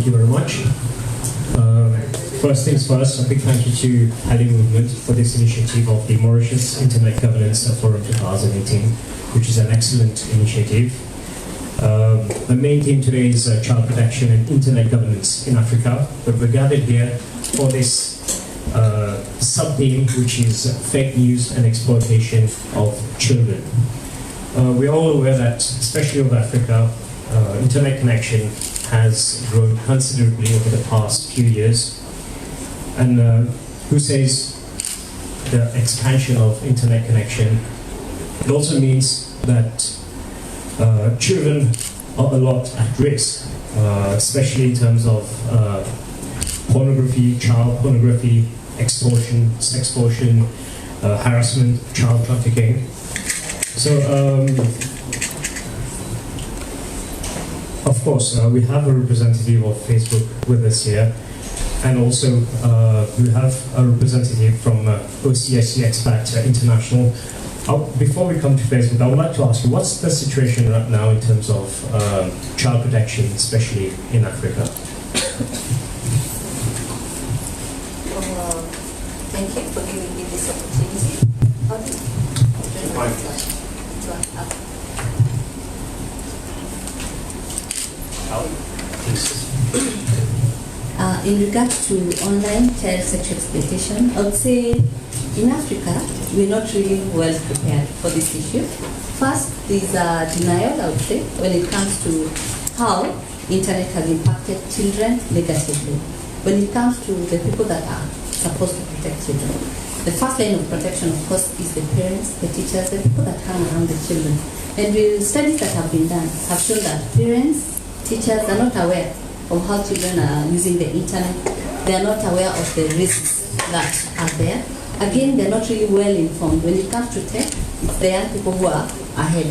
Thank you very much. First things first, a big thank you to Ali Movement for this initiative of the Mauritius Internet Governance Forum 2018, which is an excellent initiative. The main theme today is child protection and internet governance in Africa, but we're gathered here for this sub-theme, which is fake news and exploitation of children. We're all aware that, especially over Africa, internet connection has grown considerably over the past few years. And who says the expansion of internet connection, it also means that children are a lot at risk, especially in terms of pornography, child pornography, extortion, sextortion, harassment, child trafficking. So, of course, we have a representative of Facebook with us here, and also we have a representative from OCSE-ECPAT International. Before we come to Facebook, I would like to ask you, what's the situation right now in terms of child protection, especially in Africa? Thank you for giving me this opportunity. In regards to online child sexual exploitation, I would say in Africa, we're not really well prepared for this issue. First, there's a denial, I would say, when it comes to how internet has impacted children negatively. When it comes to the people that are supposed to protect children, the first line of protection, of course, is the parents, the teachers, the people that come around the children. And the studies that have been done have shown that parents, teachers are not aware of how children are using the internet. They are not aware of the risks that are there. Again, they're not really well informed. When it comes to tech, it's the young people who are ahead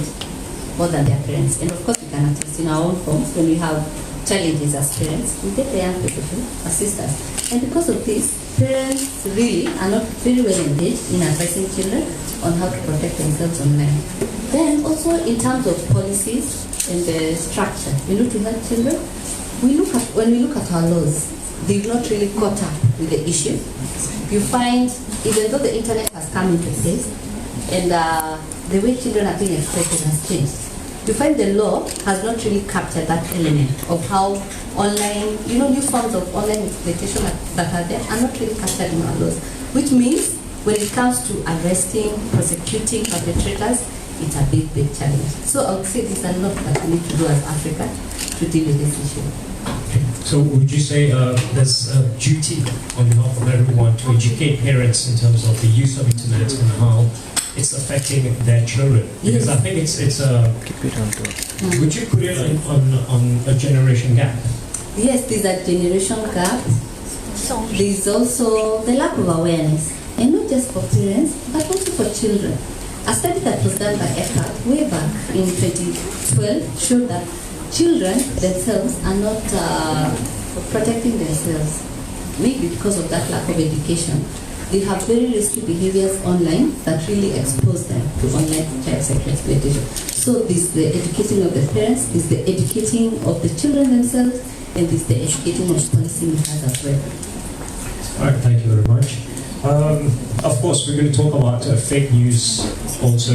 more than their parents. And of course, we can attest in our own homes when we have challenges as parents, we get the young people to assist us. And because of this, parents really are not very well engaged in advising children on how to protect themselves online. Then also in terms of policies and the structure, to help children, when we look at our laws, they've not really caught up with the issue. You find, even though the internet has come into place and the way children are being exploited has changed, you find the law has not really captured that element of how online, new forms of online exploitation that are there are not really captured in our laws. Which means when it comes to arresting, prosecuting perpetrators, it's a big, big challenge. So I would say there's a lot that we need to do as Africa to deal with this issue. So would you say there's a duty on behalf of everyone to educate parents in terms of the use of internet and how it's affecting their children? Because I think it's would you put it on a generation gap? Yes, there's a generation gap. There's also the lack of awareness, and not just for parents, but also for children. A study that was done by ECPAT way back in 2012 showed that children themselves are not protecting themselves, maybe because of that lack of education. They have very risky behaviors online that really expose them to online child sexual exploitation. So this the educating of the parents, this the educating of the children themselves, and this the educating of policymakers as well. All right, thank you very much. Of course, we're going to talk about fake news also.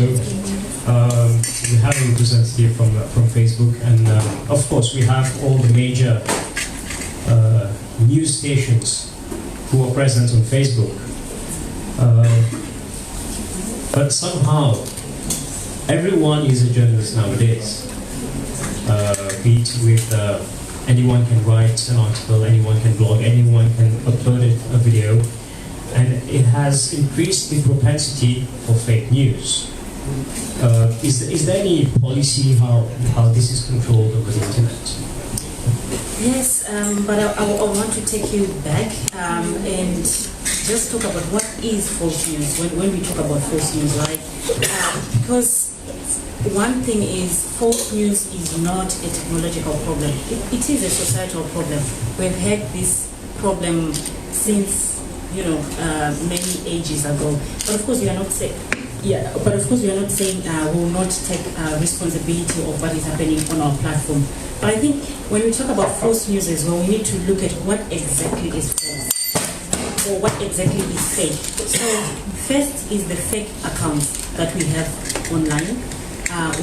We have a representative from Facebook, and of course we have all the major news stations who are present on Facebook. But somehow, everyone is a journalist nowadays. Be it with anyone can write an article, anyone can blog, anyone can upload a video, and it has increased the propensity for fake news. Is there any policy how this is controlled over the internet? Yes, but I want to take you back and just talk about what is false news when we talk about false news, right? Because one thing is false news is not a technological problem. It is a societal problem. We've had this problem since many ages ago. But of course, we are not safe. Yeah, but of course we are not saying we will not take responsibility of what is happening on our platform. But I think when we talk about false news as well, we need to look at what exactly is false or what exactly is fake. So first is the fake accounts that we have online.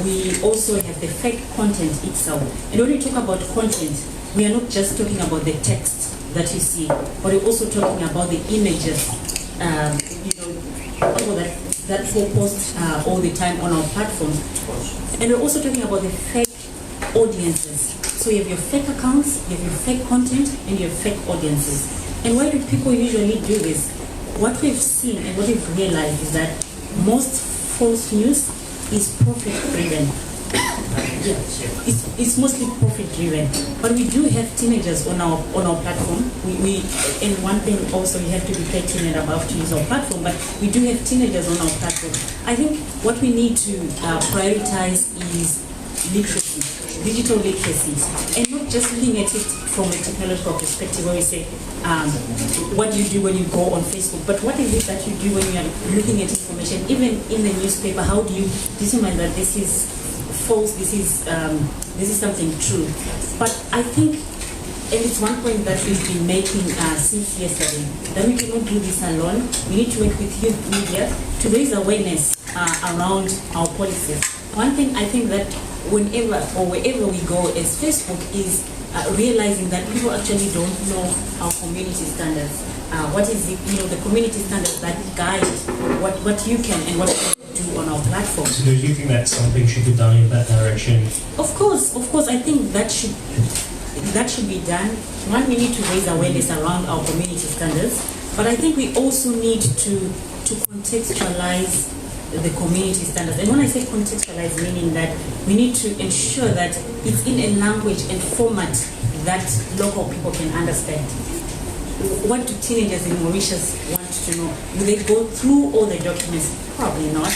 We also have the fake content itself. And when we talk about content, we are not just talking about the text that you see, but we're also talking about the images. People that post all the time on our platform. And we're also talking about the fake audiences. So you have your fake accounts, you have your fake content, and you have fake audiences. And why do people usually do this? What we've seen and what we've realized is that most false news is profit-driven. It's mostly profit-driven. But we do have teenagers on our platform. And one thing also, you have to be 13 and above to use our platform, but we do have teenagers on our platform. I think what we need to prioritize is literacy, digital literacy, and not just looking at it from a technological perspective where we say, what do you do when you go on Facebook, but what is it that you do when you are looking at information, even in the newspaper? How do you determine that this is false, this is something true? But I think, and it's one point that we've been making since yesterday, that we cannot do this alone. We need to work with youth media to raise awareness around our policies. One thing I think that whenever or wherever we go as Facebook is realizing that people actually don't know our community standards. What is it, the community standards that guide what you can and what you do on our platform. So do you think that something should be done in that direction? Of course, I think that should be done. One, we need to raise awareness around our community standards, but I think we also need to contextualize the community standards. And when I say contextualize, meaning that we need to ensure that it's in a language and format that local people can understand. What do teenagers in Mauritius want to know? Do they go through all the documents? Probably not.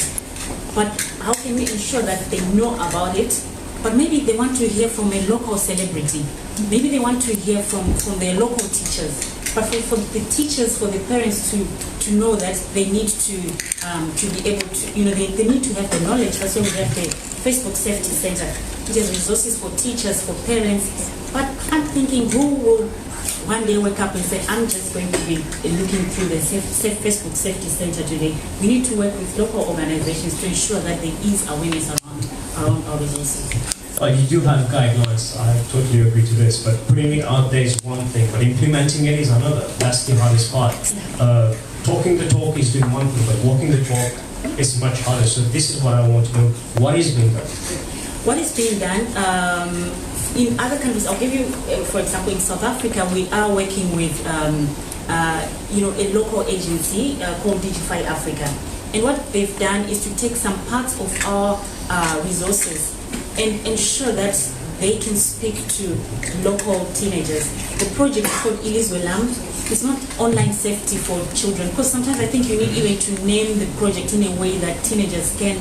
But how can we ensure that they know about it? But maybe they want to hear from a local celebrity. Maybe they want to hear from their local teachers. But for the teachers, for the parents to know that they need to be able to, they need to have the knowledge. That's why we have the Facebook Safety Center, which has resources for teachers, for parents. But I'm thinking, who will one day wake up and say, I'm just going to be looking through the Facebook Safety Center today? We need to work with local organizations to ensure that there is awareness around our resources. You do have guidelines, I totally agree to this, but putting it out there is one thing, but implementing it is another. That's the hardest part. Talking the talk is doing one thing, but walking the talk is much harder. So this is what I want to know. What is being done? What is being done? In other countries, I'll give you, for example, in South Africa, we are working with a local agency called Digify Africa. And what they've done is to take some parts of our resources and ensure that they can speak to local teenagers. The project is called Ilizwelam. It's not online safety for children, because sometimes I think you need even to name the project in a way that teenagers can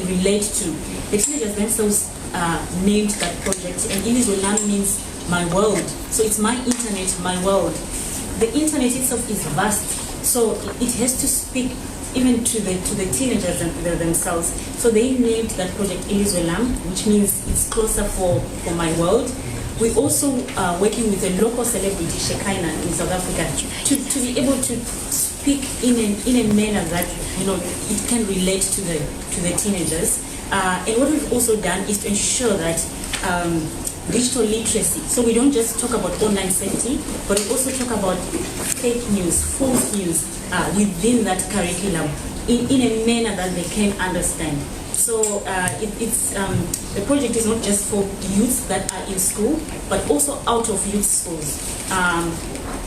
relate to. The teenagers themselves named that project, and Ilizwelam means my world. So it's my internet, my world. The internet itself is vast, so it has to speak even to the teenagers themselves. So they named that project Ilizwelam, which means it's closer for my world. We're also working with a local celebrity, Shekaina, in South Africa, to be able to speak in a manner that it can relate to the teenagers. And what we've also done is to ensure that digital literacy. So we don't just talk about online safety, but we also talk about fake news, false news within that curriculum in a manner that they can understand. So the project is not just for youths that are in school, but also out of youth schools.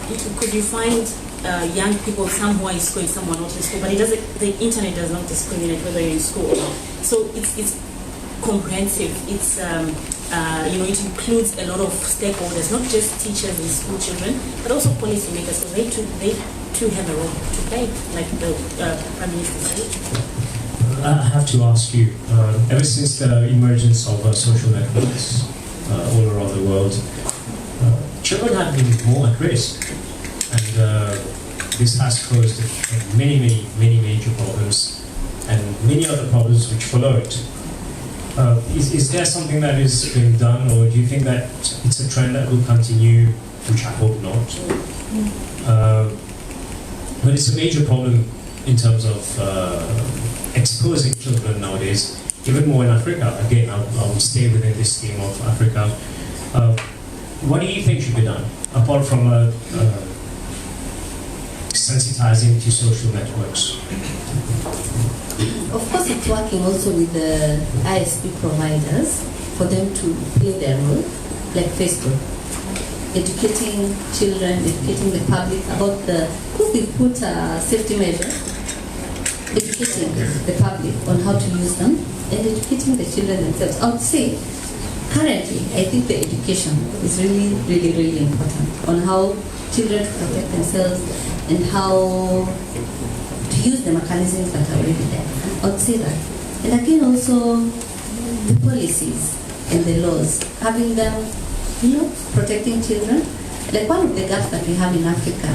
Because you find young people, some who are in school and some who are not in school, but the internet does not discriminate whether you're in school or not. So it's comprehensive. It's it includes a lot of stakeholders, not just teachers and school children, but also policymakers. So they too have a role to play, like the Prime Minister said. I have to ask you, ever since the emergence of social networks all around the world, children have been more at risk, and this has caused many major problems. and many other problems which follow it. Is there something that is being done, or do you think that it's a trend that will continue, which I hope not? But it's a major problem in terms of exposing children nowadays, even more in Africa. Again, I will stay within this theme of Africa. What do you think should be done, apart from sensitizing to social networks? Of course, it's working also with the ISP providers for them to play their role, like Facebook, educating children, educating the public about because they put safety measures, educating the public on how to use them, and educating the children themselves. I would say, currently, I think the education is really, really, really important on how children to protect themselves and how to use the mechanisms that are already there. I would say that. And again, also the policies and the laws, having them, protecting children. Like one of the gaps that we have in Africa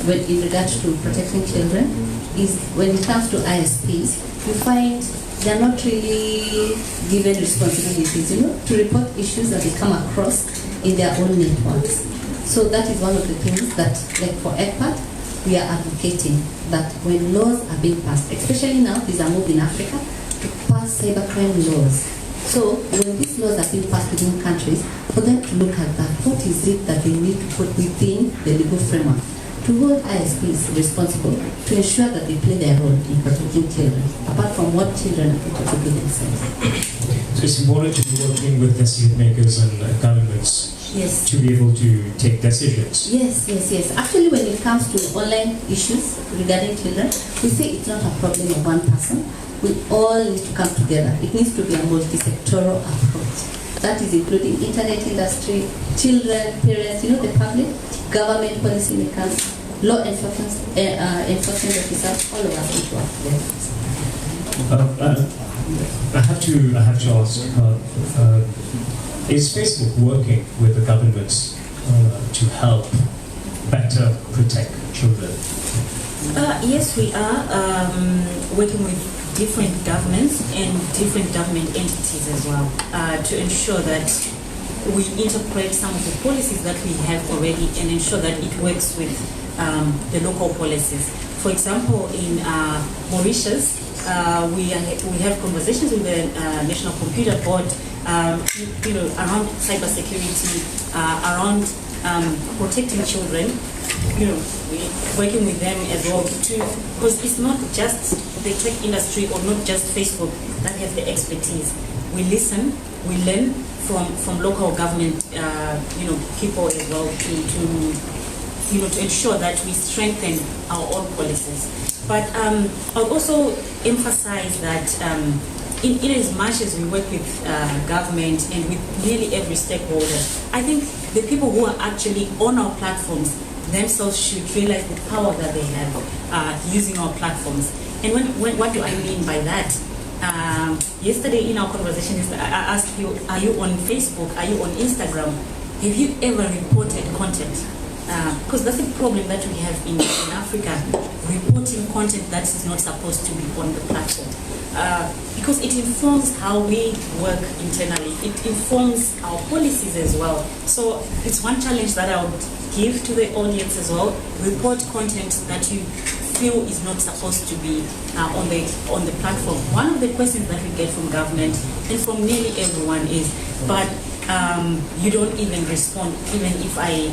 when in regards to protecting children is when it comes to ISPs, you find they're not really given responsibilities, to report issues that they come across in their own networks. So that is one of the things that, like for ECPAT, we are advocating that when laws are being passed, especially now, these are moved in Africa, to pass cybercrime laws. So when these laws are being passed within countries, for them to look at that, what is it that they need to put within the legal framework to hold ISPs responsible to ensure that they play their role in protecting children, apart from what children are able to do themselves. So it's important to be working with decision makers and governments. Yes. To be able to take decisions. Yes. Actually, when it comes to online issues regarding children, we say it's not a problem of one person. We all need to come together. It needs to be a multi-sectoral approach. That is including internet industry, children, parents, the public, government policy makers, law enforcement officers, all of us need to work together. I have to ask. Is Facebook working with the governments to help better protect children? Yes, we are working with different governments and different government entities as well to ensure that we interpret some of the policies that we have already and ensure that it works with the local policies. For example, in Mauritius, we have conversations with the National Computer Board around cybersecurity, around protecting children, working with them as well because it's not just the tech industry or not just Facebook that has the expertise. We listen, we learn from local government, people as well to ensure that we strengthen our own policies. But I'll also emphasize that in as much as we work with government and with nearly every stakeholder, I think the people who are actually on our platforms themselves should realize the power that they have using our platforms. And what do I mean by that? Yesterday in our conversation, I asked you, are you on Facebook? Are you on Instagram? Have you ever reported content? Because that's a problem that we have in Africa, reporting content that is not supposed to be on the platform. Because it informs how we work internally. It informs our policies as well. So it's one challenge that I would give to the audience as well. Report content that you feel is not supposed to be on the platform. One of the questions that we get from government and from nearly everyone is, but you don't even respond, even if I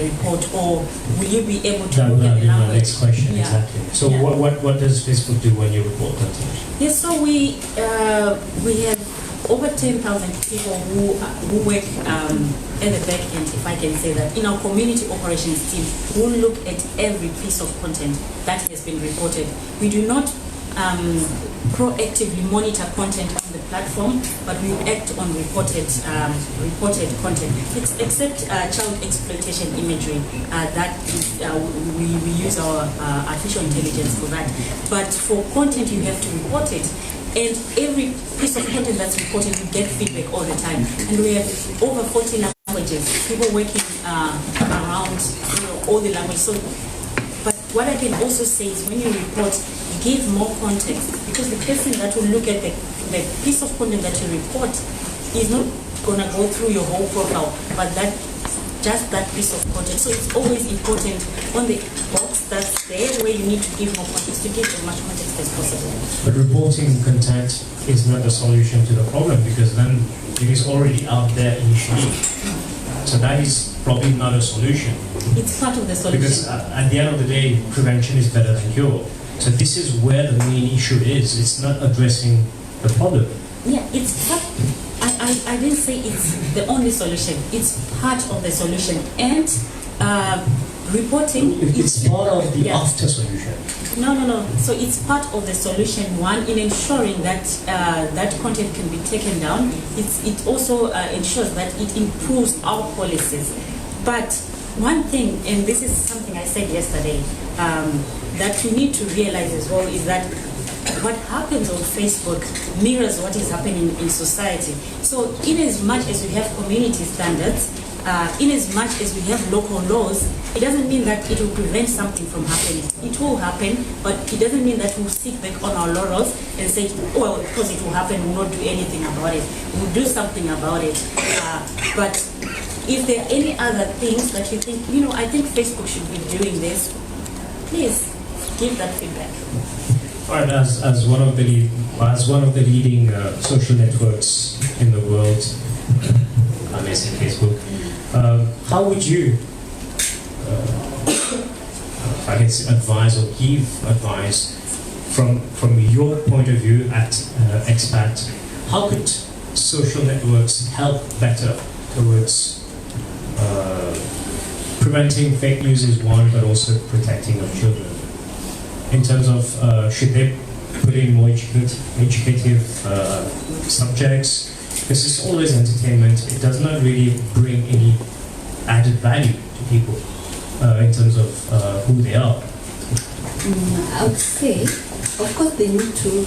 report, or will you be able to look at the language? My next question, Yeah. exactly. So Yeah. what does Facebook do when you report content? Yes, so we have over 10,000 people who work at the back end, if I can say that, in our community operations team, who look at every piece of content that has been reported. We do not proactively monitor content on the platform, but we act on reported content, except child exploitation imagery. That is, we use our artificial intelligence for that. But for content, you have to report it. And every piece of content that's reported, we get feedback all the time. And we have over 40 languages, people working around all the languages. So, but what I can also say is when you report, you give more context, because the person that will look at the piece of content that you report is not going to go through your whole profile, but just that piece of content. So it's always important on the box that's there where you need to give more context, to give as much context as possible. But reporting content is not the solution to the problem, because then it is already out there initially. So that is probably not a solution. It's part of the solution. Because at the end of the day, prevention is better than cure. So this is where the main issue is. It's not addressing the problem. Yeah, it's part. I didn't say it's the only solution. It's part of the solution. And reporting... It's part of the after solution. No. So it's part of the solution, one, in ensuring that that content can be taken down. It also ensures that it improves our policies. But one thing, and this is something I said yesterday, that we need to realize as well, is that what happens on Facebook mirrors what is happening in society. So in as much as we have community standards, in as much as we have local laws, it doesn't mean that it will prevent something from happening. It will happen, but it doesn't mean that we'll sit back on our laurels and say, well, because it will happen, we'll not do anything about it. We'll do something about it. But if there are any other things that you think, I think Facebook should be doing this, please give that feedback. All right, as one of the leading social networks in the world, I may say Facebook, how would you, I guess, advise or give advice from your point of view at ECPAT? How could social networks help better towards preventing fake news is one, but also protecting our children? In terms of should they put in more educative subjects? Because it's always entertainment. It does not really bring any added value to people in terms of who they are. I would say, of course, they need to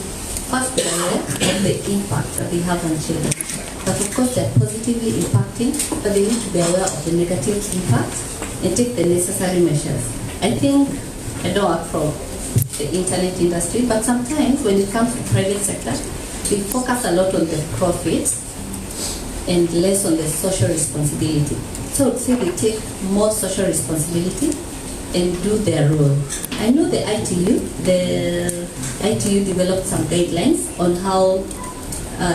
first be aware of the impact that they have on children. But of course, they're positively impacting, but they need to be aware of the negative impact and take the necessary measures. I think, I don't work for the internet industry, but sometimes when it comes to private sector, they focus a lot on the profits and less on the social responsibility. So I would say they take more social responsibility and do their role. I know the ITU developed some guidelines on how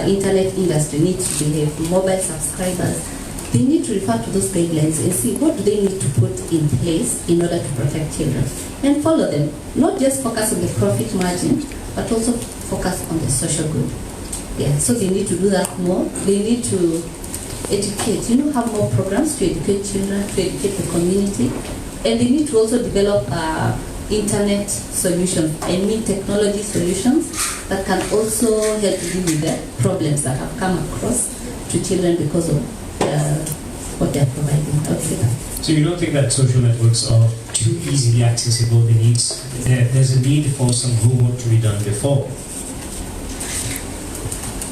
internet industry needs to behave, mobile subscribers. They need to refer to those guidelines and see what do they need to put in place in order to protect children and follow them. Not just focus on the profit margin, but also focus on the social good. Yeah, so they need to do that more. They need to educate, have more programs to educate children, to educate the community. And they need to also develop internet solutions, technology solutions that can also help deal with the problems that have come across to children because of what they're providing. I would say that. So you don't think that social networks are too easily accessible? There's a need for some homework to be done before.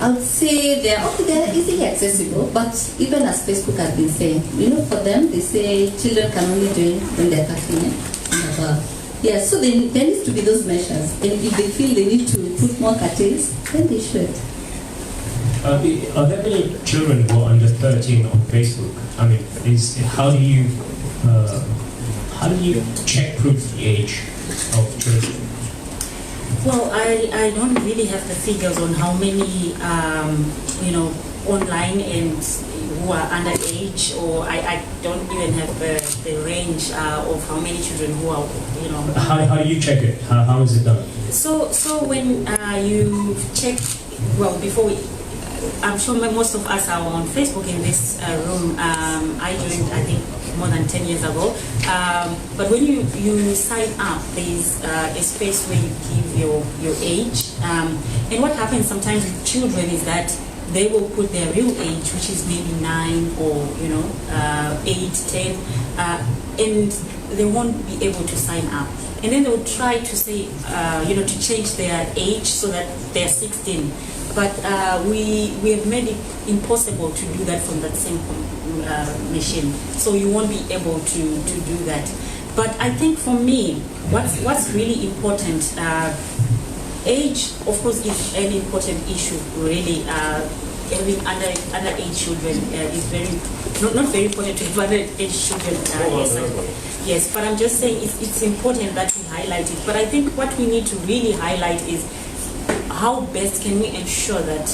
I would say they're easily accessible, but even as Facebook has been saying, for them, they say children can only join when they're 13 and above. Yeah, so there needs to be those measures. And if they feel they need to put more curtails, then they should. Are there many children who are under 13 on Facebook? I mean, how do you check-proof the age of children? Well, I don't really have the figures on how many, online and who are underage, or I don't even have the range of how many children who are, How do you check it? How is it done? So when you check, well, before I'm sure most of us are on Facebook in this room. I joined, I think, more than 10 years ago. But when you sign up, there's a space where you give your age. And what happens sometimes with children is that they will put their real age, which is maybe 9 or 8, 10, and they won't be able to sign up. And then they will try to say, to change their age so that they're 16. But we have made it impossible to do that from that same machine. So you won't be able to do that. But I think for me, what's really important age, of course, is an important issue, really. Having underage children is very, not very important to have underage children. Yes, but I'm just saying it's important that we highlight it. But I think what we need to really highlight is how best can we ensure that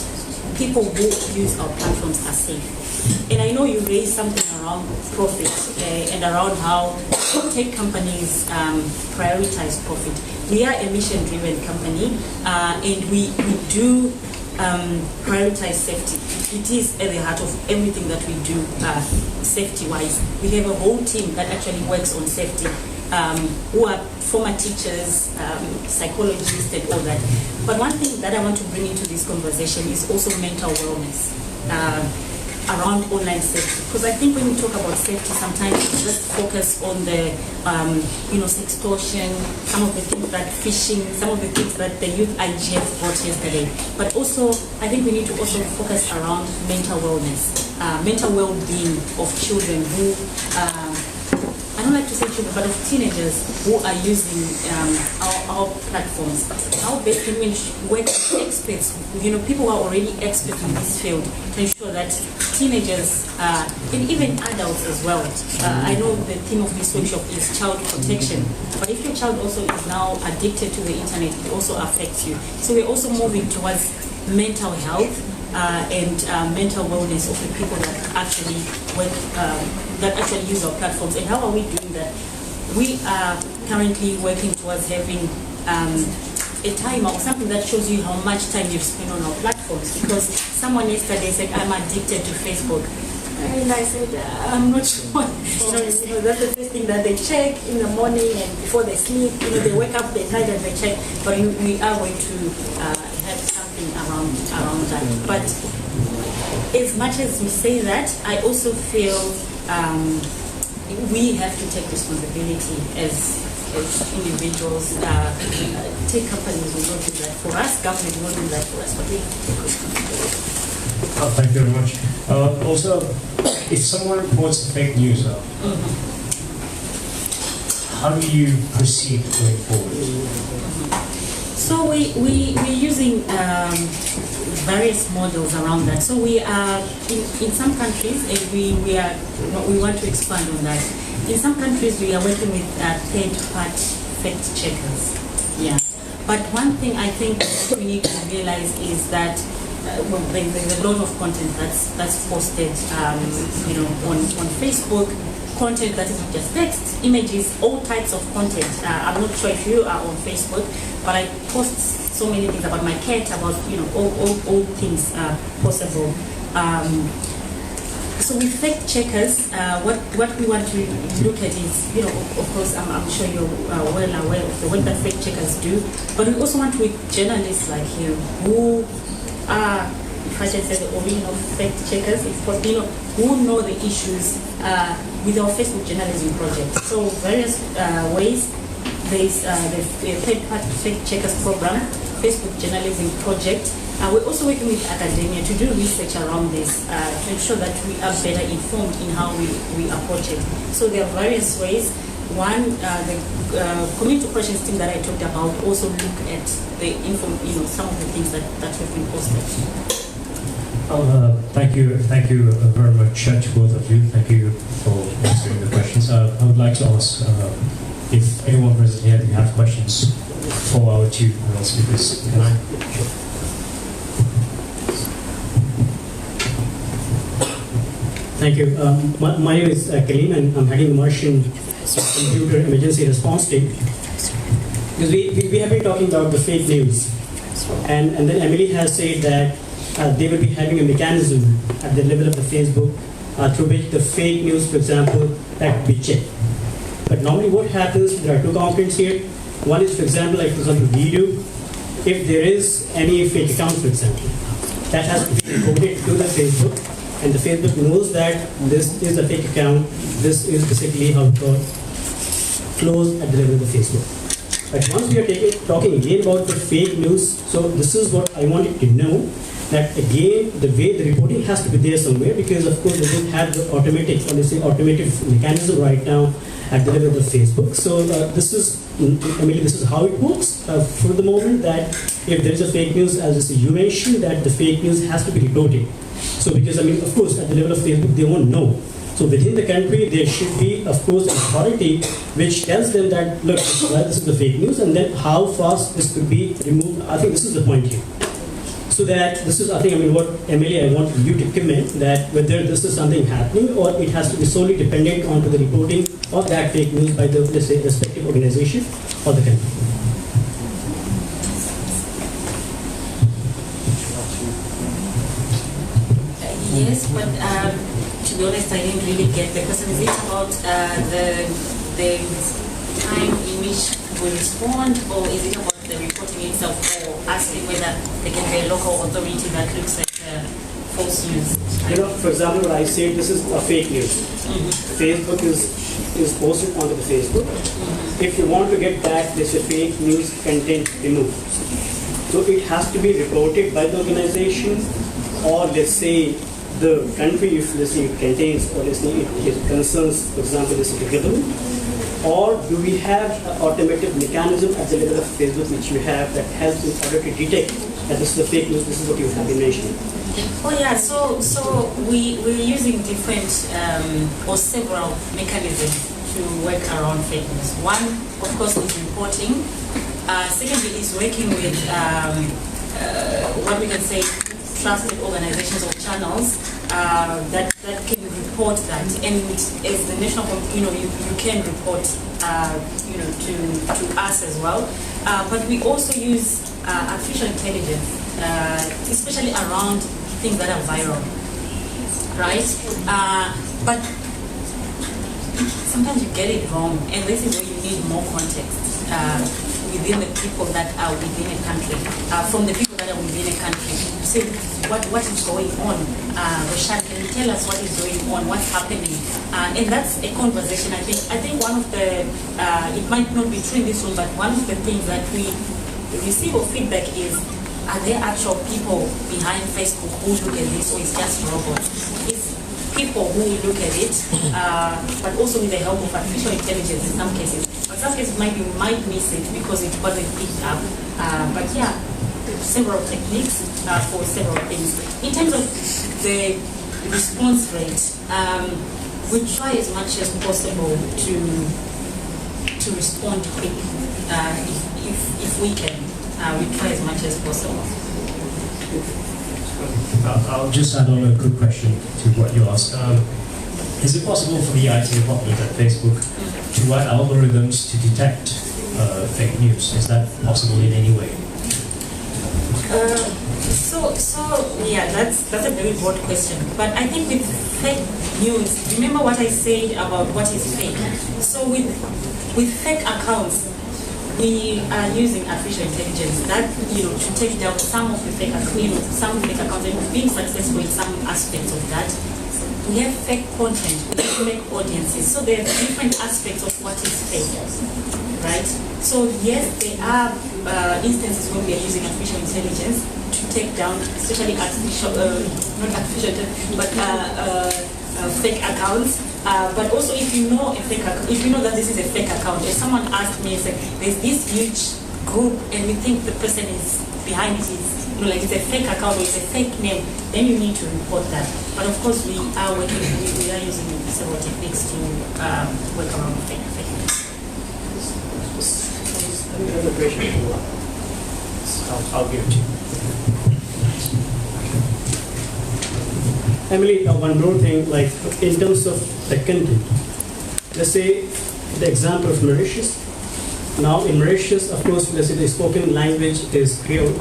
people who use our platforms are safe. And I know you raised something around profit and around how tech companies prioritize profit. We are a mission-driven company, and we do prioritize safety. It is at the heart of everything that we do, safety-wise. We have a whole team that actually works on safety, who are former teachers, psychologists, and all that. But one thing that I want to bring into this conversation is also mental wellness around online safety. Because I think when we talk about safety, sometimes we just focus on the, sextortion, some of the things that phishing, some of the things that the youth IGF brought yesterday. But also, I think we need to also focus around mental wellness, mental well-being of children who, I don't like to say children, but of teenagers who are using our platforms. How best can we work with experts, people who are already experts in this field, to ensure that teenagers and even adults as well. I know the theme of this workshop is child protection, but if your child also is now addicted to the internet, it also affects you. So we're also moving towards mental health and mental wellness of the people that actually work, that actually use our platforms. And how are we doing that? We are currently working towards having a timer or something that shows you how much time you've spent on our platforms. Because someone yesterday said, I'm addicted to Facebook. And I said, I'm not sure. That's the first thing that they check in the morning and before they sleep. They wake up, they try and they check. But we are going to have something around that. But as much as we say that, I also feel we have to take responsibility as individuals. Tech companies will not do that for us, government will not do that for us, but we take responsibility. Thank you very much. Also, if someone reports fake news, how do you proceed going forward? So we're using various models around that. So we are in some countries, and we want to expand on that. In some countries, we are working with third-party fact checkers. Yeah. But one thing I think we need to realize is that there's a lot of content that's posted, on Facebook. Content that is not just text, images, all types of content. I'm not sure if you are on Facebook, but I post so many things about my cat, about all things possible. So with fact checkers, what we want to look at is, of course, I'm sure you're well aware of the work that fact checkers do, but we also want to work with journalists like you who are, if I should say, the original fact checkers, who know the issues with our Facebook journalism project. So various ways. There's the third-party fact checkers program, Facebook journalism project. We're also working with academia to do research around this to ensure that we are better informed in how we approach it. So there are various ways. One, the community operations team that I talked about also look at the some of the things that have been posted. Thank you very much to both of you. Thank you for answering the questions. I would like to ask if anyone present here you have questions for our two speakers. Can I? Sure. Thank you. My name is Kalim, and I'm heading the Martian Computer Emergency Response Team. Because we have been talking about the fake news, and then Emily has said that they will be having a mechanism at the level of the Facebook through which the fake news, for example, that will be checked. But normally what happens, there are two components here. One is, for example, video. If there is any fake account, for example, that has to be reported to the Facebook, and the Facebook knows that this is a fake account. This is basically how it got closed at the level of the Facebook. But once we are talking again about the fake news, so this is what I wanted to know, that again, the way the reporting has to be there somewhere, because of course they don't have the automated mechanism right now at the level of the Facebook. So this is how it works for the moment, that if there is a fake news, as you mentioned, that the fake news has to be reported. So because, I mean, of course, at the level of Facebook, they won't know. So within the country, there should be, of course, an authority which tells them that, look, well, this is the fake news, and then how fast this could be removed. I think this is the point here. So that this is, I think, I mean, what Emily, I want you to comment that whether this is something happening or it has to be solely dependent on to the reporting of that fake news by the, let's say, respective organization or the country. Yes, but to be honest, I didn't really get the question. Is it about the time in which we respond, or is it about the reporting itself, or asking whether there can be a local authority that looks at false news? You know, for example, I say this is a fake news. Facebook is posted onto the Facebook. If you want to get that, this fake news content removed. So it has to be reported by the organization, or let's say the country, if let's say it contains, or let's say it concerns, for example, this is the government, or do we have an automatic mechanism at the level of Facebook which you have that helps in order to detect that this is the fake news, this is what you have been mentioning? Oh yeah, so we're using different or several mechanisms to work around fake news. One, of course, is reporting. Secondly, is working with what we can say trusted organizations or channels that can report that, and as the national, you can report, to us as well. But we also use artificial intelligence, especially around things that are viral, right? But sometimes you get it wrong, and this is where you need more context within the people that are within a country, from the people that are within a country. Say what is going on. Roshan, can you tell us what is going on, what's happening? And that's a conversation. I think one of the, it might not be true in this room, but one of the things that we receive of feedback is, are there actual people behind Facebook who look at this, or is just robots? It's people who look at it, but also with the help of artificial intelligence in some cases. But some cases might miss it because it wasn't picked up. But yeah, several techniques for several things. In terms of the response rate, we try as much as possible to respond quick if we can. We try as much as possible. I'll just add on a quick question to what you asked. Is it possible for the IT department at Facebook to write algorithms to detect fake news? Is that possible in any way? Yeah, that's a very broad question. But I think with fake news, remember what I said about what is fake. So with fake accounts, we are using artificial intelligence that to take down some of the fake accounts, and we've been successful in some aspects of that. We have fake content, we have fake audiences. So there are different aspects of what is fake, right? So yes, there are instances where we are using artificial intelligence to take down, especially fake accounts. But also, if you know that this is a fake account, if someone asked me, say, there's this huge group, and we think the person is behind it is, like it's a fake account or it's a fake name, then you need to report that. But of course, we are using several techniques to work around fake news. Another question. I'll give it to you. Emily, one more thing, like in terms of the content, let's say the example of Mauritius. Now in Mauritius, of course, let's say the spoken language is Creole,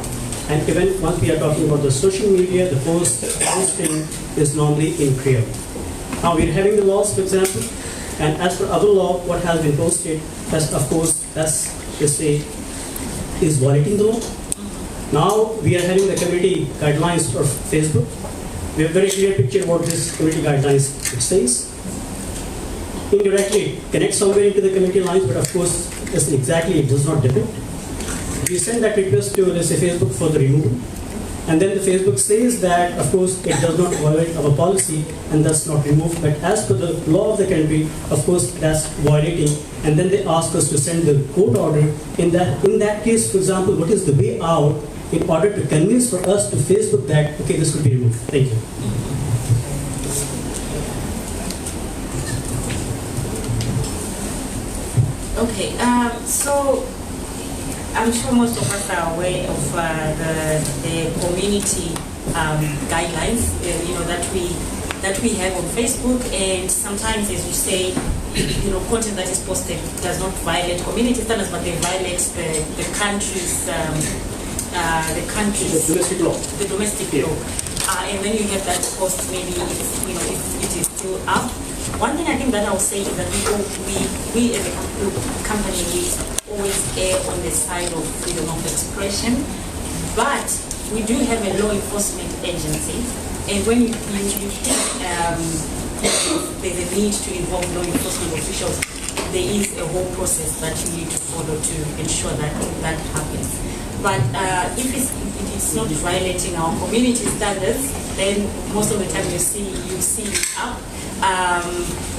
and even once we are talking about the social media, the posting is normally in Creole. Now we're having the laws, for example, and as per other law, what has been posted, that's of course, let's say, is violating the law. Now we are having the community guidelines of Facebook. We have a very clear picture what this community guidelines says. Indirectly connect somewhere into the community lines, but of course, exactly it does not depict. We send that request to, let's say, Facebook for the removal, and then the Facebook says that, of course, it does not violate our policy and thus not removed. But as per the law of the country, of course, that's violating. And then they ask us to send the court order. In that case, for example, what is the way out in order to convince for us to Facebook that, okay, this could be removed? Thank you. Okay, so I'm sure most of us are aware of the community guidelines, that we have on Facebook, and sometimes, as you say, content that is posted does not violate community standards, but they violate the country's the domestic law. And then you have that post, maybe if it is still up. One thing I think that I'll say is that we as a company, we always err on the side of freedom of expression, but we do have a law enforcement agency, and when you think there's a need to involve law enforcement officials, there is a whole process that you need to follow to ensure that that happens. But if it's not violating our community standards, then most of the time you see it up.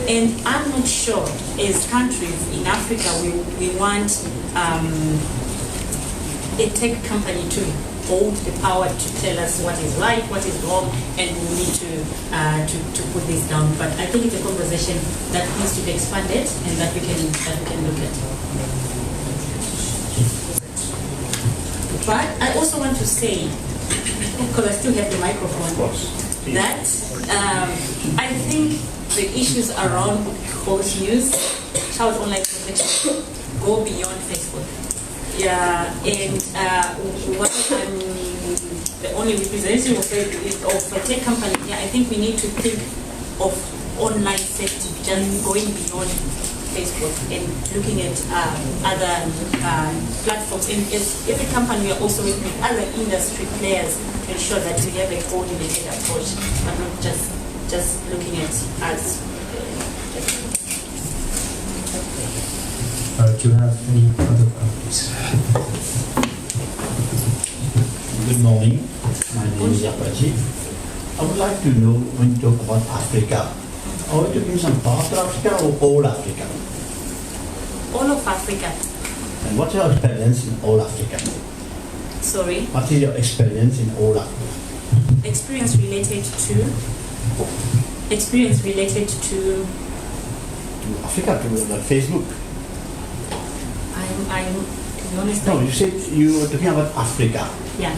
And I'm not sure, as countries in Africa, we want a tech company to hold the power to tell us what is right, what is wrong, and we need to put this down. But I think it's a conversation that needs to be expanded and that we can look at. But I also want to say, because I still have the microphone, that I think the issues around false news, child online protection, go beyond Facebook. Yeah, and what I'm the only representative of a tech company, yeah, I think we need to think of online safety just going beyond Facebook and looking at other platforms. And as every company, we are also working with other industry players to ensure that we have a coordinated approach, but not just looking at us. Do you have any other questions? Good morning. My name is Beatrice. I would like to know, when you talk about Africa, are you talking some part of Africa or all Africa? All of Africa. And what's your experience in all Africa? Sorry? What is your experience in all Africa? Experience related to Africa, to Facebook. I'm to be honest. No, you said you were talking about Africa. Yeah.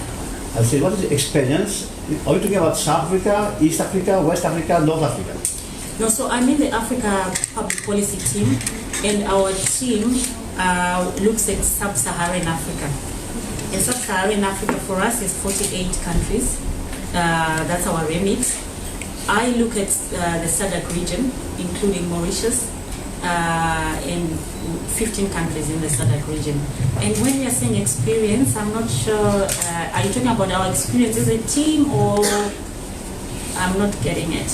I said, what is the experience? Are you talking about South Africa, East Africa, West Africa, North Africa? No, so I'm in the Africa Public Policy team, and our team looks at Sub-Saharan Africa. And Sub-Saharan Africa for us is 48 countries. That's our remit. I look at the SADC region, including Mauritius, and 15 countries in the SADC region. And when you're saying experience, I'm not sure, are you talking about our experience as a team, or I'm not getting it?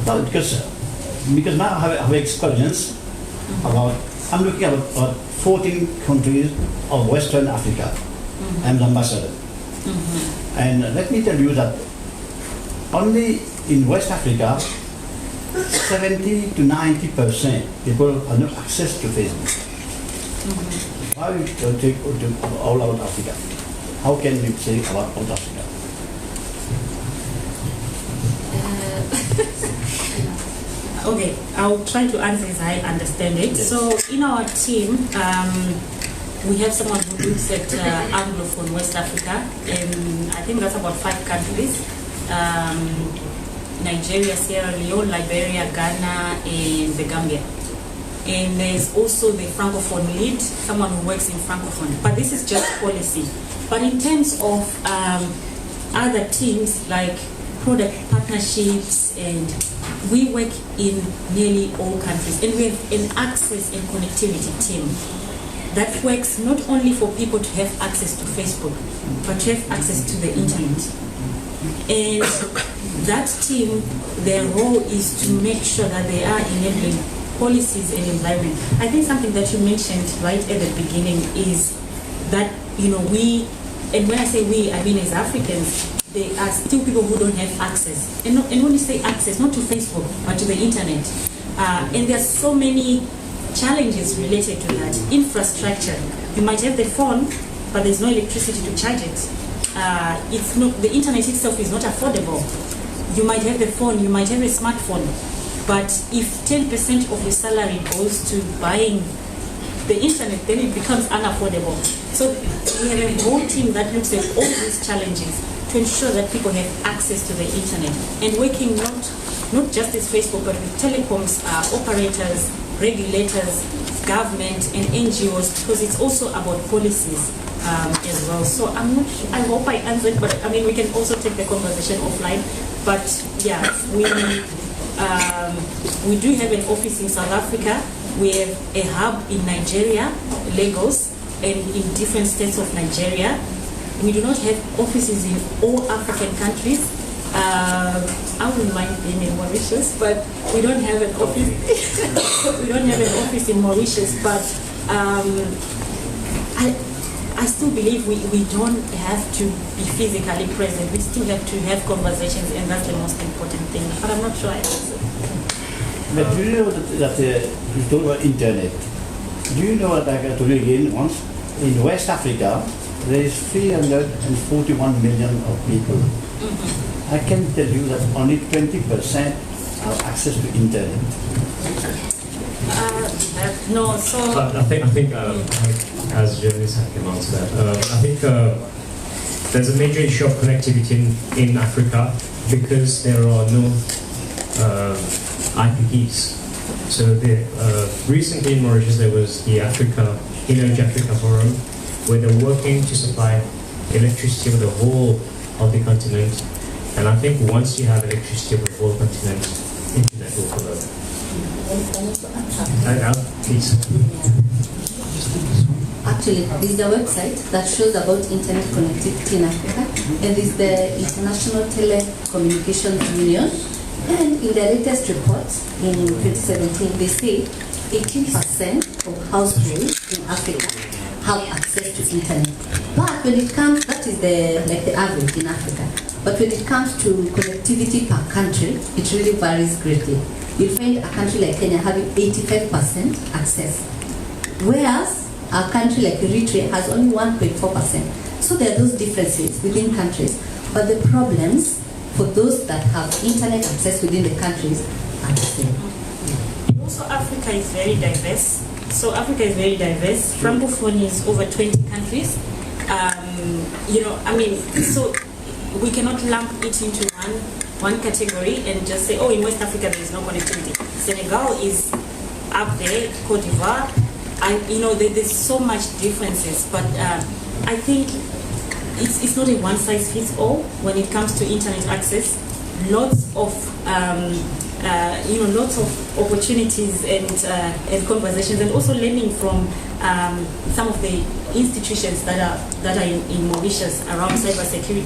No, because now I have experience about, I'm looking at about 14 countries of Western Africa. I'm the ambassador. And let me tell you that only in West Africa, 70 to 90% people have no access to Facebook. Why we take all about Africa? How can we say about all Africa? Okay, I'll try to answer as I understand it. Yes. So in our team, we have someone who looks at Anglophone West Africa, and I think that's about 5 countries. Nigeria, Sierra Leone, Liberia, Ghana, and the Gambia. And there's also the Francophone lead, someone who works in Francophone. But this is just policy. But in terms of other teams like product partnerships, and we work in nearly all countries. And we have an access and connectivity team that works not only for people to have access to Facebook, but to have access to the internet. And that team, their role is to make sure that they are enabling policies and environment. I think something that you mentioned right at the beginning is that, we, and when I say we, I mean as Africans, there are still people who don't have access. And when you say access, not to Facebook, but to the internet. And there are so many challenges related to that. Infrastructure. You might have the phone, but there's no electricity to charge it. It's not, the internet itself is not affordable. You might have the phone, you might have a smartphone, but if 10% of your salary goes to buying the internet, then it becomes unaffordable. So we have a whole team that looks at all these challenges to ensure that people have access to the internet, and working not just as Facebook, but with telecoms operators, regulators, government, and NGOs, because it's also about policies as well. So I'm not sure, I hope I answered, but I mean, we can also take the conversation offline. But yeah, we do have an office in South Africa. We have a hub in Nigeria, Lagos, and in different states of Nigeria. We do not have offices in all African countries. I wouldn't mind being in Mauritius, but we don't have an office. We don't have an office in Mauritius, but I still believe we don't have to be physically present. We still have to have conversations, and that's the most important thing. But I'm not sure I answered. But do you know that you talk about internet? Do you know that I told you again once, in West Africa, there is 341 million of people. Mm-hmm. I can tell you that only 20% have access to internet. No, so I think as journalists I can answer that. I think there's a major issue of connectivity in Africa because there are no IPPs. So recently in Mauritius there was the Energy Africa Forum, where they're working to supply electricity for the whole of the continent. And I think once you have electricity for the whole continent, internet will follow. Please. Actually, this is a website that shows about internet connectivity in Africa, and this is the International Telecommunications Union. And in their latest report in 2017, they say 18% of households in Africa have access to internet. But when it comes, that is the average in Africa. But when it comes to connectivity per country, it really varies greatly. You'll find a country like Kenya having 85% access, whereas a country like Eritrea has only 1.4%. So there are those differences within countries. But the problems for those that have internet access within the countries are the same. also Africa is very diverse. So Africa is very diverse. Francophone is over 20 countries. So we cannot lump it into one category and just say, oh, in West Africa there is no connectivity. Senegal is up there, Cote d'Ivoire. There's so much differences, but I think it's not a one-size-fits-all when it comes to internet access. Lots of opportunities and conversations, and also learning from some of the institutions that are in Mauritius around cybersecurity,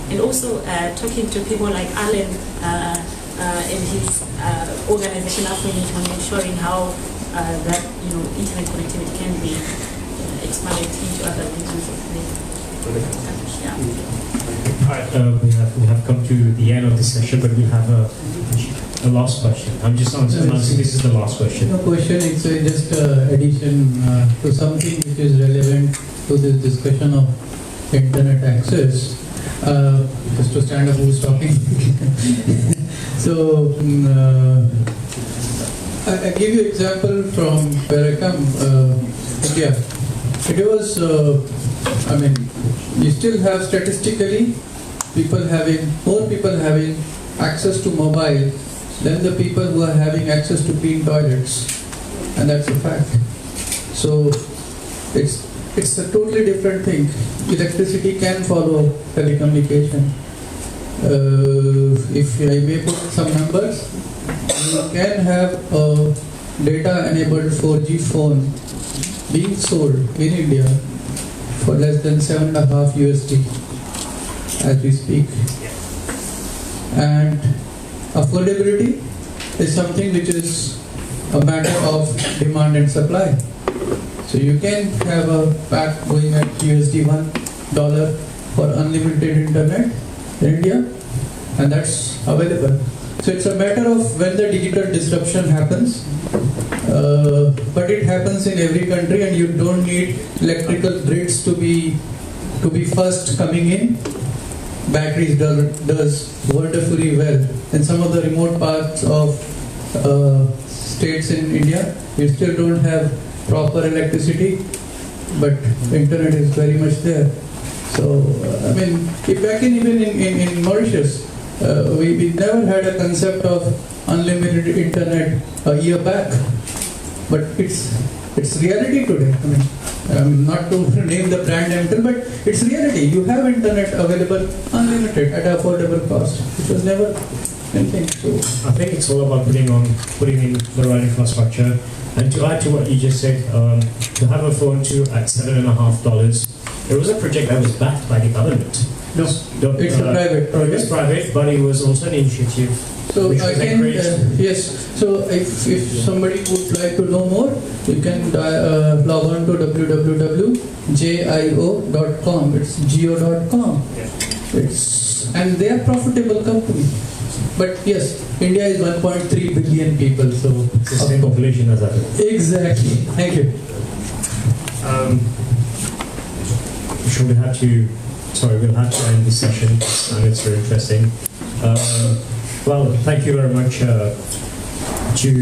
and also talking to people like Alan and his organization Afronet on ensuring how that internet connectivity can be expanded into other regions of the country. Yeah. All right, we have come to the end of this session, but we have a last question. I'm just answering. This is the last question. No question. It's just addition to something which is relevant to this discussion of internet access. Just to stand up who's talking. So I give you example from where I come, India. It was, you still have statistically more people having access to mobile than the people who are having access to clean toilets, and that's a fact. So it's a totally different thing. Electricity can follow telecommunication. If I may put some numbers, you can have a data-enabled 4G phone being sold in India for less than $7.5 USD as we speak. And affordability is something which is a matter of demand and supply. So you can have a pack going at USD $1 for unlimited internet in India, and that's available. So it's a matter of when the digital disruption happens, but it happens in every country, and you don't need electrical grids to be first coming in. Batteries does wonderfully well. In some of the remote parts of states in India, you still don't have proper electricity, but internet is very much there. So, I mean, back even in Mauritius, we never had a concept of unlimited internet a year back, but it's reality today. I mean, not to name the brand Emtel, but it's reality. You have internet available unlimited at affordable cost. It was never anything. So I think it's all about putting in the right infrastructure. And to add to what you just said, to have a phone at $7.50, there was a project that was backed by the government. no, it's a private It was project. private, but it was also an initiative. So which I was can encouraged. yes. So if somebody would like to know more, you can log on to www.jio.com. It's geo.com. And they are profitable company. But yes, India is 1.3 billion people, so It's the same population as that. exactly. Thank you. We'll have to end this session, and it's very interesting. Well, thank you very much to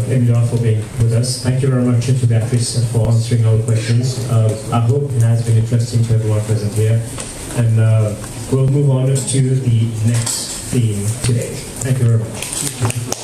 Emilar for being with us. Thank you very much to Beatrice for answering our questions. I hope it has been interesting to everyone present here. And we'll move on to the next theme today. Thank you very much.